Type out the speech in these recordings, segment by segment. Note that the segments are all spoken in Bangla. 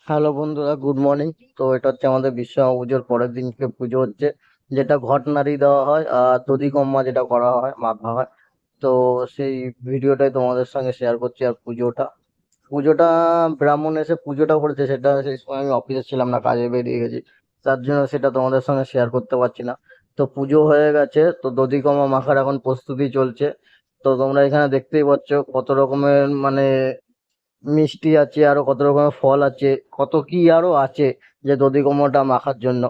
হ্যালো বন্ধুরা, গুড মর্নিং। তো এটা হচ্ছে আমাদের বিশ্বকর্মা পুজোর পরের দিনকে পুজো হচ্ছে, যেটা ঘট দেওয়া হয় আর দধিকম্মা যেটা করা হয়, মাখা হয়। তো সেই ভিডিওটাই তোমাদের সঙ্গে শেয়ার করছি। আর পুজোটা ব্রাহ্মণ এসে পুজোটা করেছে, সেটা সেই সময় আমি অফিসে ছিলাম না, কাজে বেরিয়ে গেছি। তার জন্য সেটা তোমাদের সঙ্গে শেয়ার করতে পারছি না। তো পুজো হয়ে গেছে, তো দধিকম্মা মাখার এখন প্রস্তুতি চলছে। তো তোমরা এখানে দেখতেই পাচ্ছ কত রকমের মিষ্টি আছে, আরো কত রকমের ফল আছে, কত কি আরো আছে যে দধিকর্মাটা মাখার জন্য।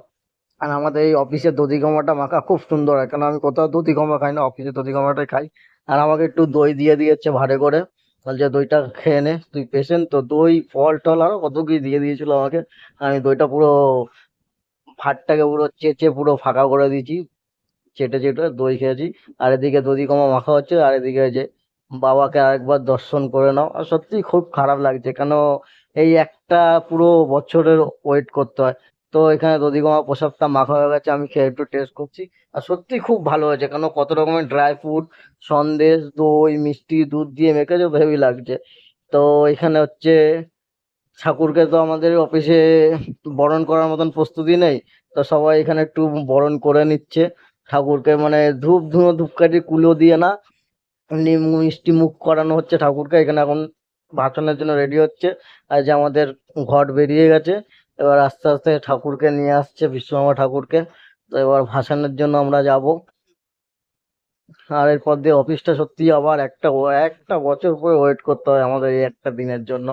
আর আমাদের এই অফিসে দধিকর্মাটা মাখা খুব সুন্দর হয়, কারণ আমি কোথাও দধিকর্মা খাই না, অফিসে দধিকর্মাটাই খাই। আর আমাকে একটু দই দিয়ে দিয়েছে ভাড়ে করে, বলছে দইটা খেয়ে নে, তুই পেশেন্ট তো। দই, ফল টল আরো কত কি দিয়ে দিয়েছিল আমাকে। আমি দইটা পুরো ভাতটাকে পুরো চেঁচে পুরো ফাঁকা করে দিয়েছি, চেটে চেটে দই খেয়েছি। আর এদিকে দধিকমা মাখা হচ্ছে, আর এদিকে যে বাবাকে আরেকবার দর্শন করে নাও। আর সত্যি খুব খারাপ লাগছে, কেন এই একটা পুরো বছরের ওয়েট করতে হয়। তো এখানে দধিকমা প্রসাদটা মাখা হয়ে গেছে, আমি খেয়ে একটু টেস্ট করছি। আর সত্যি খুব ভালো হয়েছে, কেন কত রকমের ড্রাই ফ্রুট, সন্দেশ, দই, মিষ্টি, দুধ দিয়ে মেখেছে, হেভি লাগছে। তো এখানে হচ্ছে ঠাকুরকে তো আমাদের অফিসে বরণ করার মতন প্রস্তুতি নেই, তো সবাই এখানে একটু বরণ করে নিচ্ছে ঠাকুরকে। মানে ধূপ ধুনো ধূপকাঠি কুলো দিয়ে না, এমনি মিষ্টি মুখ করানো হচ্ছে ঠাকুরকে। এখানে এখন ভাসানের জন্য রেডি হচ্ছে। আর যে আমাদের ঘট বেরিয়ে গেছে, এবার আস্তে আস্তে ঠাকুরকে নিয়ে আসছে, বিশ্বকর্মা ঠাকুরকে। তো এবার ভাসানের জন্য আমরা যাব। আর এরপর দিয়ে অফিসটা সত্যি আবার একটা বছর পরে ওয়েট করতে হয় আমাদের এই একটা দিনের জন্য।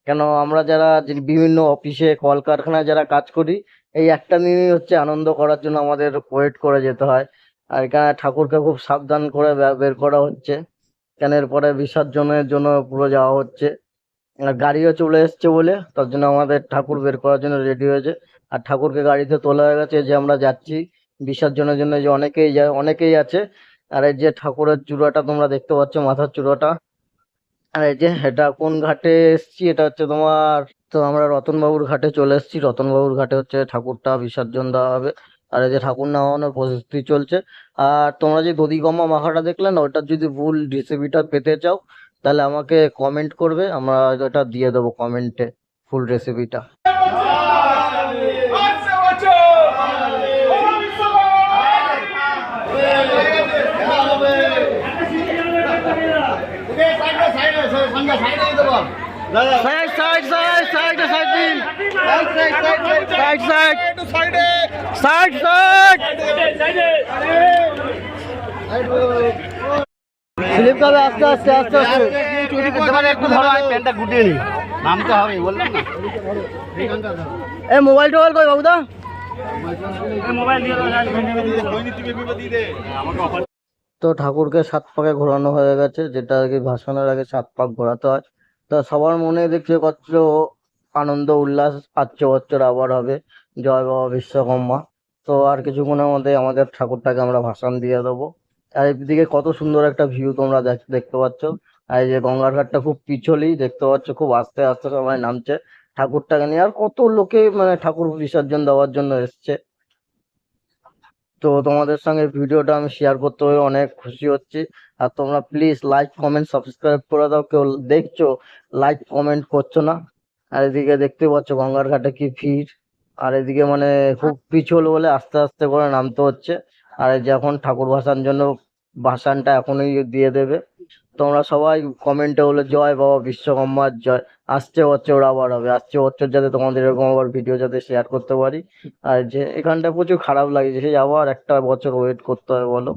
কেন আমরা যারা যে বিভিন্ন অফিসে কলকারখানায় যারা কাজ করি, এই একটা দিনই হচ্ছে আনন্দ করার জন্য আমাদের ওয়েট করে যেতে হয়। আর এখানে ঠাকুরকে খুব সাবধান করে বের করা হচ্ছে, কেন এরপরে বিসর্জনের জন্য পুরো যাওয়া হচ্ছে। আর গাড়িও চলে এসছে বলে তার জন্য আমাদের ঠাকুর বের করার জন্য রেডি হয়েছে। আর ঠাকুরকে গাড়িতে তোলা হয়ে গেছে, যে আমরা যাচ্ছি বিসর্জনের জন্য, যে অনেকেই যায়, অনেকেই আছে। আর এই যে ঠাকুরের চূড়াটা তোমরা দেখতে পাচ্ছ, মাথার চূড়াটা। আর এই যে এটা কোন ঘাটে এসছি, এটা হচ্ছে তোমার, তো আমরা রতনবাবুর ঘাটে চলে এসেছি। রতনবাবুর ঘাটে হচ্ছে ঠাকুরটা বিসর্জন দেওয়া হবে। আর এই যে ঠাকুর নামানোর প্রস্তুতি চলছে। আর তোমরা যে দধিগম্মা মাখাটা দেখলে না, ওটার যদি ফুল রেসিপিটা পেতে চাও, তাহলে আমাকে কমেন্ট করবে, আমরা ওটা দিয়ে দেবো কমেন্টে, ফুল রেসিপিটা। Side side side side side দিন, side side side side side side slip হবে, আস্তে আস্তে আস্তে আস্তে। একটু ধরো, আমি প্যান্টটা গুটিয়ে নি, নামতে হবে বললাম না। এ মোবাইল টোবাইল কই বাবুদা? তো ঠাকুরকে 7 পাকে ঘোরানো হয়ে গেছে, যেটা আর কি ভাসানের আগে 7 পাক ঘোরাতে হয়। তা সবার মনে দেখছে কত আনন্দ উল্লাস, পাঁচ বছর আবার হবে, জয় বাবা বিশ্বকর্মা। তো আর কিছুক্ষণের মধ্যে আমাদের ঠাকুরটাকে আমরা ভাসান দিয়ে দেবো। আর এদিকে কত সুন্দর একটা ভিউ তোমরা দেখতে পাচ্ছ। আর এই যে গঙ্গার ঘাটটা খুব পিছলেই দেখতে পাচ্ছ, খুব আস্তে আস্তে সবাই নামছে ঠাকুরটাকে নিয়ে। আর কত লোকে মানে ঠাকুর বিসর্জন দেওয়ার জন্য এসছে। তো তোমাদের সঙ্গে ভিডিওটা আমি শেয়ার করতে পেরে অনেক খুশি হচ্ছি। আর তোমরা প্লিজ লাইক কমেন্ট সাবস্ক্রাইব করে দাও, কেউ দেখছো লাইক কমেন্ট করছো না। আর এদিকে দেখতে পাচ্ছ গঙ্গার ঘাটে কি ভিড়। আর এদিকে মানে খুব পিছল বলে আস্তে আস্তে করে নামতে হচ্ছে। আর এই যে এখন ঠাকুর ভাসার জন্য ভাসানটা এখনই দিয়ে দেবে। তোমরা সবাই কমেন্টে বলে জয় বাবা বিশ্বকর্মার জয়। আসছে বছর আবার হবে, আসছে বছর যাতে তোমাদের এরকম আবার ভিডিও যাতে শেয়ার করতে পারি। আর যে এখানটা প্রচুর খারাপ লাগছে, সেই আবার একটা বছর ওয়েট করতে হবে বলো।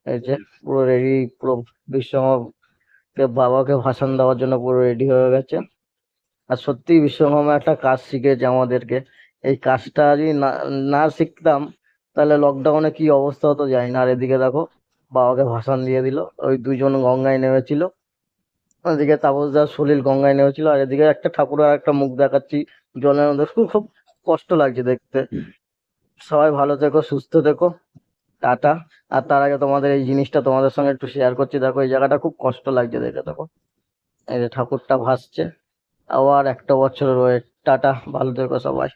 এই যে পুরো রেডি, পুরো বিশ্বকর্মাকে বাবাকে ভাষণ দেওয়ার জন্য পুরো রেডি হয়ে গেছে। আর সত্যি বিশ্বকর্মা একটা কাজ শিখেছে আমাদেরকে। এই কাজটা যদি না না শিখতাম, তাহলে লকডাউনে কি অবস্থা হতো জানি না। আর এদিকে দেখো বাবাকে ভাষণ দিয়ে দিল, ওই দুইজন গঙ্গায় নেমেছিল। ওদিকে তাপসদার সলিল গঙ্গায় নেমেছিল, আর এদিকে একটা ঠাকুরের একটা মুখ দেখাচ্ছি জলের মধ্যে, খুব খুব কষ্ট লাগছে দেখতে। সবাই ভালো থেকো, সুস্থ থেকো, টাটা। আর তার আগে তোমাদের এই জিনিসটা তোমাদের সঙ্গে একটু শেয়ার করছি, দেখো এই জায়গাটা খুব কষ্ট লাগছে দেখে। দেখো এই যে ঠাকুরটা ভাসছে, আবার একটা বছর ওয়েট। টাটা, ভালো থেকো সবাই।